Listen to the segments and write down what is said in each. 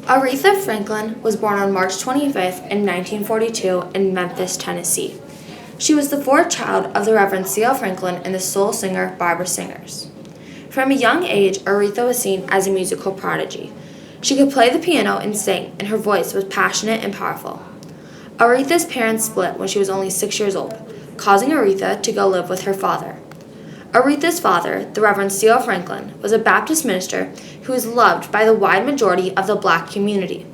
Aretha Franklin was born on March 25th in 1942 in Memphis, Tennessee. She was the fourth child of the Reverend C.L. Franklin and the soul singer Barbara Singers. From a young age, Aretha was seen as a musical prodigy. She could play the piano and sing, and her voice was passionate and powerful. Aretha's parents split when she was only 6 years old, causing Aretha to go live with her father. Aretha's father, the Reverend C.L. Franklin, was a Baptist minister who was loved by the wide majority of the black community.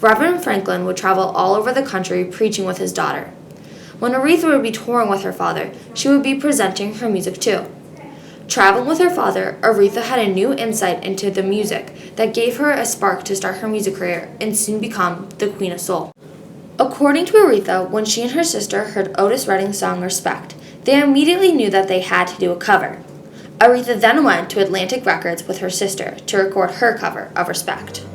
Reverend Franklin would travel all over the country preaching with his daughter. When Aretha would be touring with her father, she would be presenting her music too. Traveling with her father, Aretha had a new insight into the music that gave her a spark to start her music career and soon become the Queen of Soul. According to Aretha, when she and her sister heard Otis Redding's song Respect, they immediately knew that they had to do a cover. Aretha then went to Atlantic Records with her sister to record her cover of Respect.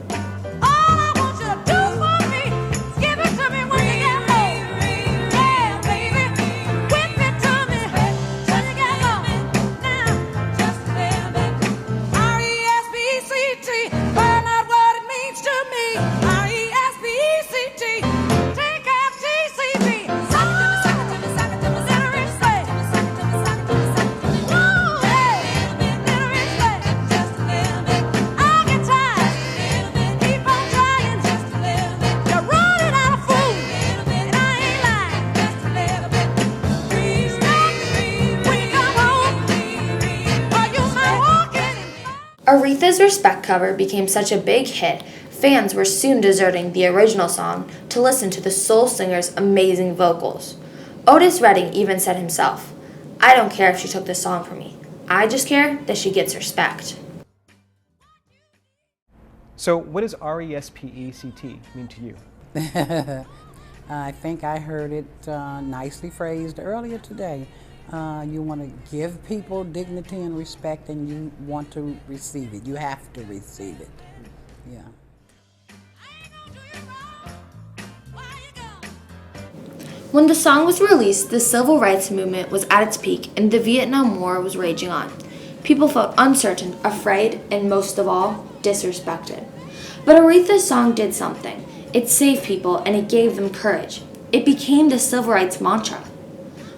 Aretha's Respect cover became such a big hit, fans were soon deserting the original song to listen to the soul singer's amazing vocals. Otis Redding even said himself, "I don't care if she took this song from me. I just care that she gets respect." So what does RESPECT mean to you? I think I heard it nicely phrased earlier today. You want to give people dignity and respect, and you want to receive it. You have to receive it. Yeah. When the song was released, the civil rights movement was at its peak and the Vietnam War was raging on. People felt uncertain, afraid, and most of all, disrespected. But Aretha's song did something. It saved people and it gave them courage. It became the civil rights mantra.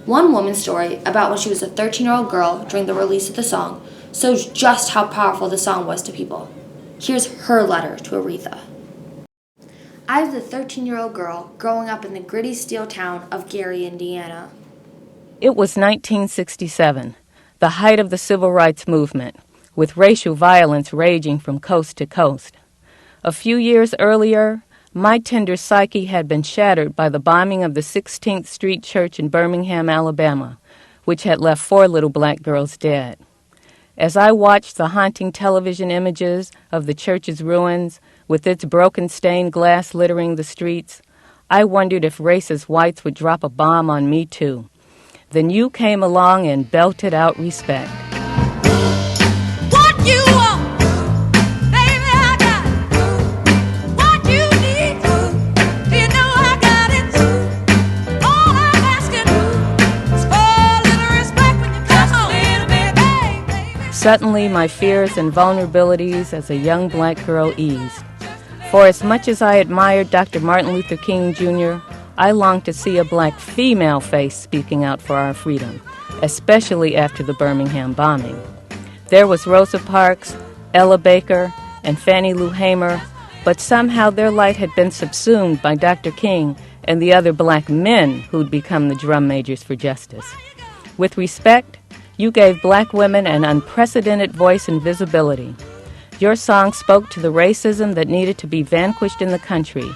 One woman's story about when she was a 13-year-old girl during the release of the song shows just how powerful the song was to people. Here's her letter to Aretha. I was a 13-year-old girl growing up in the gritty steel town of Gary, Indiana. It was 1967, the height of the civil rights movement, with racial violence raging from coast to coast. A few years earlier, my tender psyche had been shattered by the bombing of the 16th Street Church in Birmingham, Alabama, which had left 4 little black girls dead. As I watched the haunting television images of the church's ruins, with its broken stained glass littering the streets, I wondered if racist whites would drop a bomb on me too. Then you came along and belted out Respect. What you want? Suddenly, my fears and vulnerabilities as a young black girl eased. For as much as I admired Dr. Martin Luther King Jr., I longed to see a black female face speaking out for our freedom, especially after the Birmingham bombing. There was Rosa Parks, Ella Baker, and Fannie Lou Hamer, but somehow their light had been subsumed by Dr. King and the other black men who'd become the drum majors for justice. With Respect, you gave black women an unprecedented voice and visibility. Your song spoke to the racism that needed to be vanquished in the country,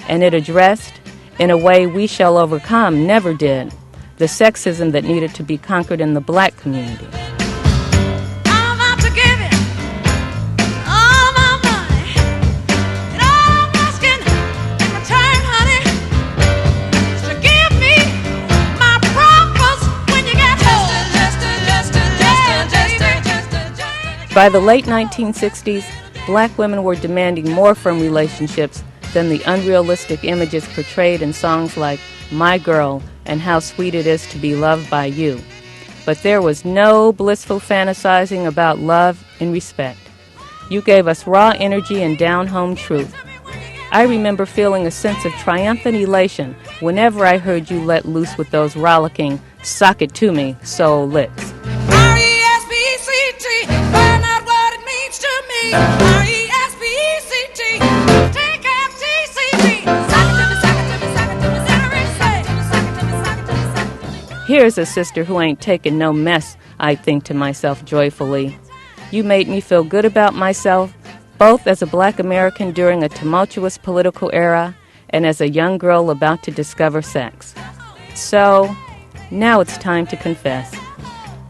and it addressed, in a way we shall overcome never did, the sexism that needed to be conquered in the black community. I'm out to give it all my money, and all I'm asking in return, honey, is to give me my propers when you get home. By the late 1960s, black women were demanding more from relationships than the unrealistic images portrayed in songs like My Girl and How Sweet It Is to Be Loved by You. But there was no blissful fantasizing about love and respect. You gave us raw energy and down-home truth. I remember feeling a sense of triumphant elation whenever I heard you let loose with those rollicking, sock it to me soul licks. R-E-S-P-E-C-T, find out what it means to me. R-E-S-P-E-C-T, take F-T-C-T. Sock it to me, sock it to me, sock it to me, sock it to me, sock it to me, sock it to me, sock it to me. Here's a sister who ain't taking no mess, I think to myself joyfully. You made me feel good about myself, both as a black American during a tumultuous political era and as a young girl about to discover sex. So, now it's time to confess.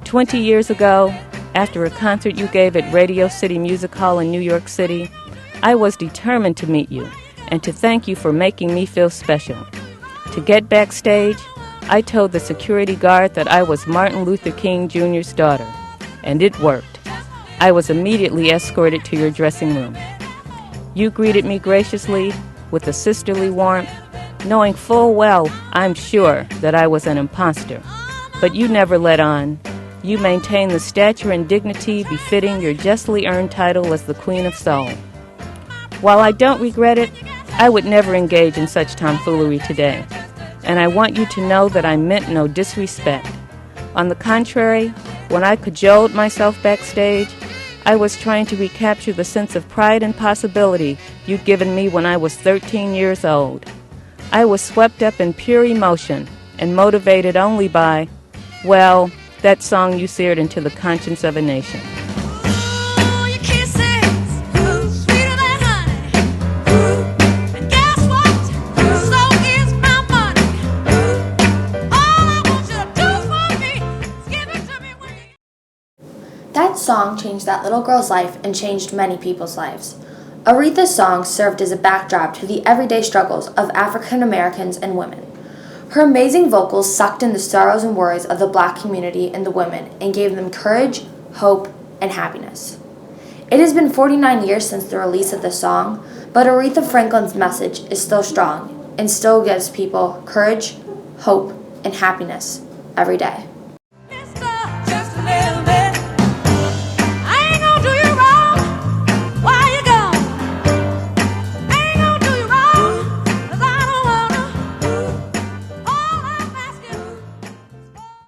20 years ago, after a concert you gave at Radio City Music Hall in New York City, I was determined to meet you and to thank you for making me feel special. To get backstage, I told the security guard that I was Martin Luther King Jr.'s daughter, and it worked. I was immediately escorted to your dressing room. You greeted me graciously with a sisterly warmth, knowing full well, I'm sure, that I was an imposter. But you never let on. You maintained the stature and dignity befitting your justly earned title as the Queen of Soul. While I don't regret it, I would never engage in such tomfoolery today. And I want you to know that I meant no disrespect. On the contrary, when I cajoled myself backstage, I was trying to recapture the sense of pride and possibility you'd given me when I was 13 years old. I was swept up in pure emotion and motivated only by, well, that song you seared into the conscience of a nation. Ooh, your kisses, ooh, sweeter than honey. Ooh, and guess what? So is my money. Ooh, all I want you to do for me is give it to me when you... That song changed that little girl's life and changed many people's lives. Aretha's song served as a backdrop to the everyday struggles of African Americans and women. Her amazing vocals sucked in the sorrows and worries of the black community and the women and gave them courage, hope, and happiness. It has been 49 years since the release of the song, but Aretha Franklin's message is still strong and still gives people courage, hope, and happiness every day.